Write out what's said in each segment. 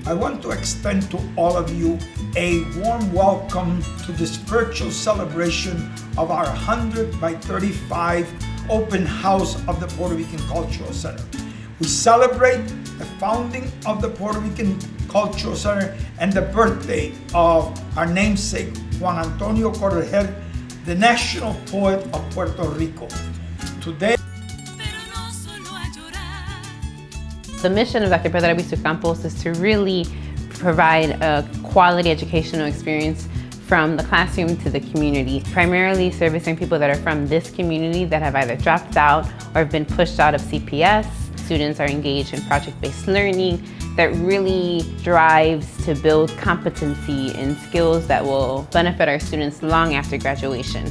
I want to extend to all of you a warm welcome to this virtual celebration of our 100 by 35 open house of the Puerto Rican Cultural Center. We celebrate the founding of the Puerto Rican Cultural Center and the birthday of our namesake, Juan Antonio Correger, the national poet of Puerto Rico. Today, the mission of Dr. Pedro Albizu Campos is to really provide a quality educational experience from the classroom to the community, primarily servicing people that are from this community that have either dropped out or have been pushed out of CPS. Students are engaged in project-based learning that really drives to build competency and skills that will benefit our students long after graduation.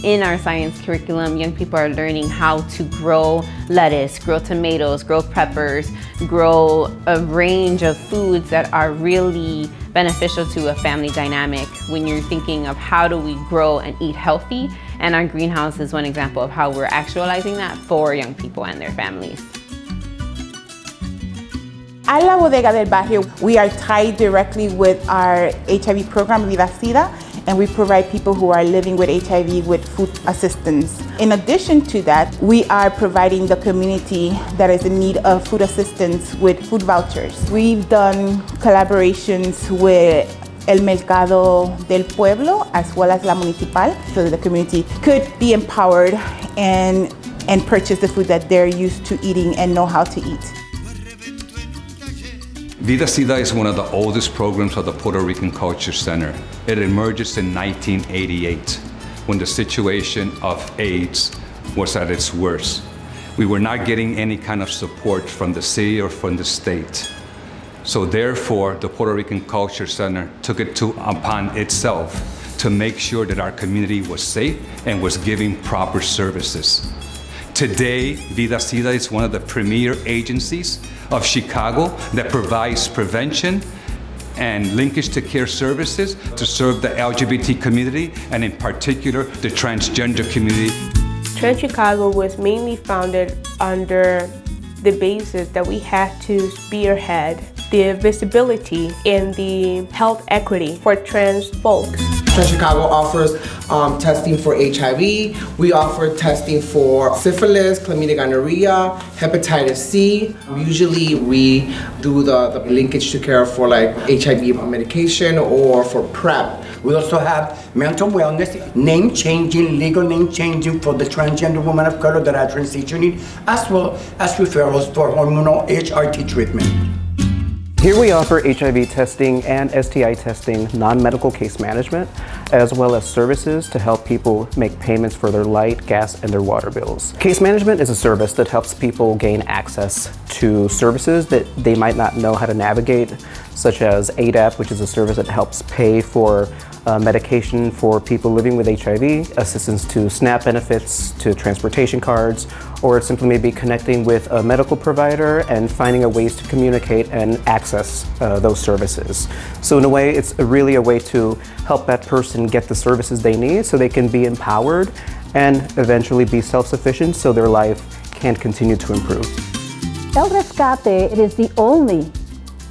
In our science curriculum, young people are learning how to grow lettuce, grow tomatoes, grow peppers, grow a range of foods that are really beneficial to a family dynamic when you're thinking of how do we grow and eat healthy. And our greenhouse is one example of how we're actualizing that for young people and their families. At La Bodega del Barrio, we are tied directly with our HIV program, Vida Sida, and we provide people who are living with HIV with food assistance. In addition to that, we are providing the community that is in need of food assistance with food vouchers. We've done collaborations with El Mercado del Pueblo as well as La Municipal, so that the community could be empowered and purchase the food that they're used to eating and know how to eat. Vida Sida is one of the oldest programs of the Puerto Rican Culture Center. It emerges in 1988 when the situation of AIDS was at its worst. We were not getting any kind of support from the city or from the state. So therefore, the Puerto Rican Culture Center took it upon itself to make sure that our community was safe and was giving proper services. Today, Vida Sida is one of the premier agencies of Chicago that provides prevention and linkage to care services to serve the LGBT community and in particular the transgender community. Trans Chicago was mainly founded under the basis that we had to spearhead the visibility and the health equity for trans folks. Trans Chicago offers testing for HIV. We offer testing for syphilis, chlamydia, gonorrhea, hepatitis C. Usually we do the linkage to care for like HIV medication or for PrEP. We also have mental wellness, name-changing, legal name-changing for the transgender women of color that are transitioning, as well as referrals for hormonal HRT treatment. Here we offer HIV testing and STI testing, non-medical case management, as well as services to help people make payments for their light, gas, and their water bills. Case management is a service that helps people gain access to services that they might not know how to navigate, such as ADAP, which is a service that helps pay for medication for people living with HIV, assistance to SNAP benefits, to transportation cards, or simply maybe connecting with a medical provider and finding a ways to communicate and access those services. So in a way, it's really a way to help that person get the services they need so they can be empowered and eventually be self-sufficient so their life can continue to improve. El Rescate, it is the only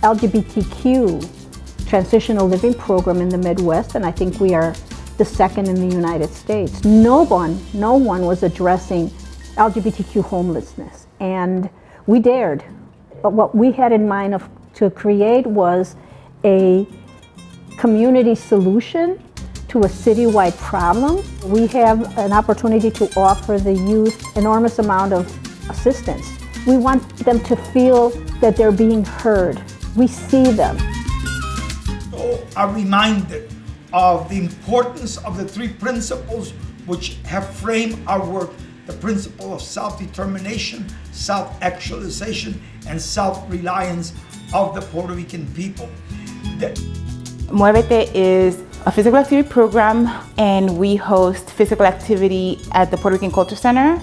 LGBTQ transitional living program in the Midwest, and I think we are the second in the United States. No one was addressing LGBTQ homelessness, and we dared. But what we had in mind to create was a community solution to a citywide problem. We have an opportunity to offer the youth enormous amount of assistance. We want them to feel that they're being heard. We see them. So are reminded of the importance of the three principles which have framed our work: the principle of self-determination, self-actualization, and self-reliance of the Puerto Rican people. Muévete is a physical activity program, and we host physical activity at the Puerto Rican Culture Center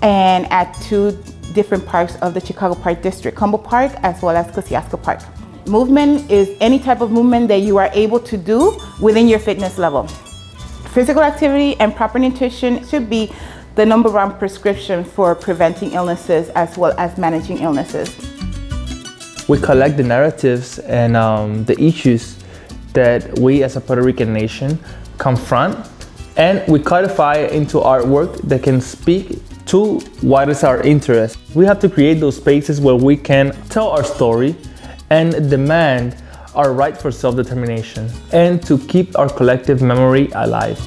and at two different parks of the Chicago Park District, Humboldt Park as well as Kosciuszko Park. Movement is any type of movement that you are able to do within your fitness level. Physical activity and proper nutrition should be the #1 prescription for preventing illnesses as well as managing illnesses. We collect the narratives and the issues that we as a Puerto Rican nation confront, and we codify it into artwork that can speak to what is our interest. We have to create those spaces where we can tell our story and demand our right for self-determination and to keep our collective memory alive.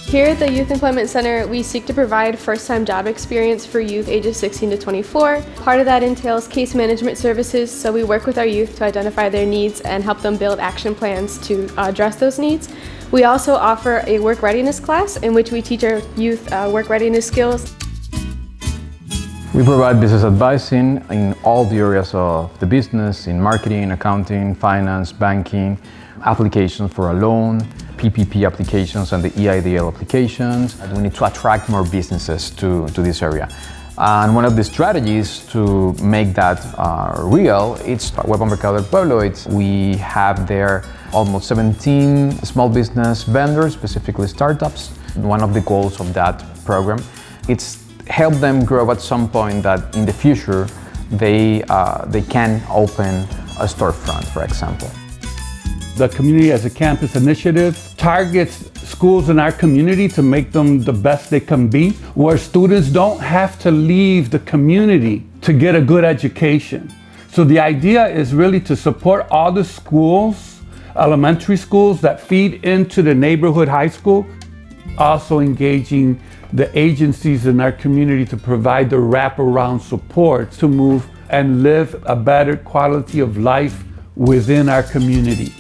Here at the Youth Employment Center, we seek to provide first-time job experience for youth ages 16 to 24. Part of that entails case management services, so we work with our youth to identify their needs and help them build action plans to address those needs. We also offer a work readiness class in which we teach our youth work readiness skills. We provide business advising in all the areas of the business, in marketing, accounting, finance, banking, applications for a loan, PPP applications and the EIDL applications. We need to attract more businesses to this area. And one of the strategies to make that real, it's Web Mercado del Pueblo. We have there almost 17 small business vendors, specifically startups. One of the goals of that program, it's help them grow at some point that in the future they can open a storefront, for example. The Community as a Campus initiative targets schools in our community to make them the best they can be, where students don't have to leave the community to get a good education. So the idea is really to support all the schools, elementary schools that feed into the neighborhood high school, also engaging the agencies in our community to provide the wraparound support to move and live a better quality of life within our community.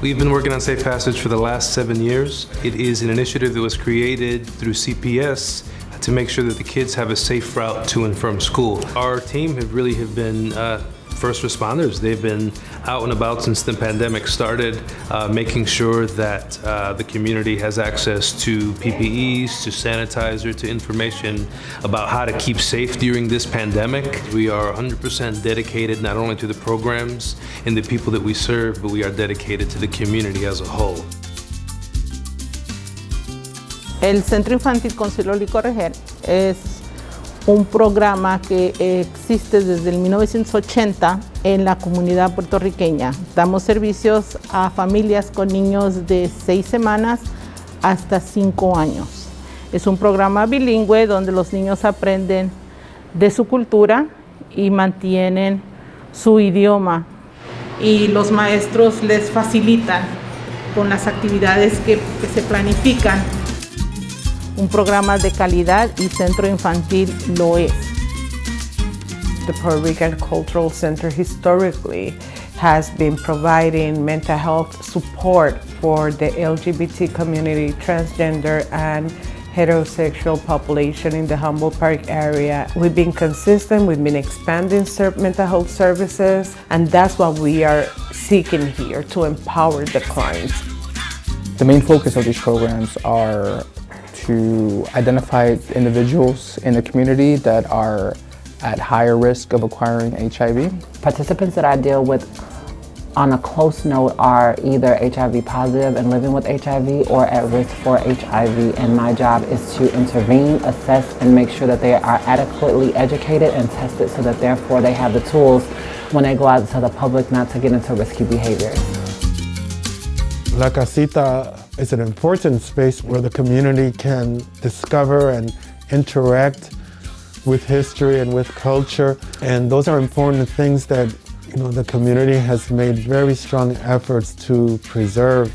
We've been working on Safe Passage for the last 7 years. It is an initiative that was created through CPS to make sure that the kids have a safe route to and from school. Our team have been first responders. They've been out and about since the pandemic started, making sure that the community has access to PPEs, to sanitizer, to information about how to keep safe during this pandemic. We are 100% dedicated not only to the programs and the people that we serve, but we are dedicated to the community as a whole. El Centro Infantil Consuelo y Correger es un programa que existe desde el 1980 en la comunidad puertorriqueña. Damos servicios a familias con niños de 6 semanas hasta 5 años. Es un programa bilingüe donde los niños aprenden de su cultura y mantienen su idioma. Y los maestros les facilitan con las actividades que se planifican. Un programa de calidad y centro infantil lo es. The Puerto Rican Cultural Center historically has been providing mental health support for the LGBT community, transgender and heterosexual population in the Humboldt Park area. We've been consistent, we've been expanding mental health services, and that's what we are seeking here, to empower the clients. The main focus of these programs are to identify individuals in the community that are at higher risk of acquiring HIV. Participants that I deal with on a close note are either HIV positive and living with HIV or at risk for HIV, and my job is to intervene, assess, and make sure that they are adequately educated and tested so that therefore they have the tools when they go out to the public not to get into risky behaviors. La Casita is an important space where the community can discover and interact with history and with culture. And those are important things that the community has made very strong efforts to preserve.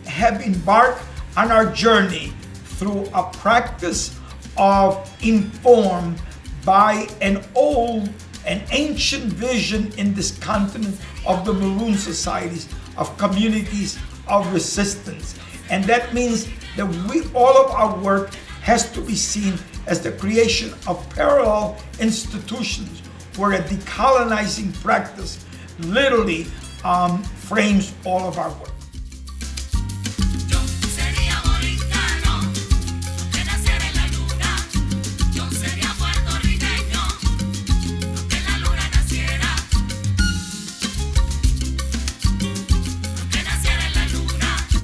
Have embarked on our journey through a practice of informed by an old and ancient vision in this continent of the Maroon societies, of communities of resistance. And that means that all of our work has to be seen as the creation of parallel institutions where a decolonizing practice literally frames all of our work.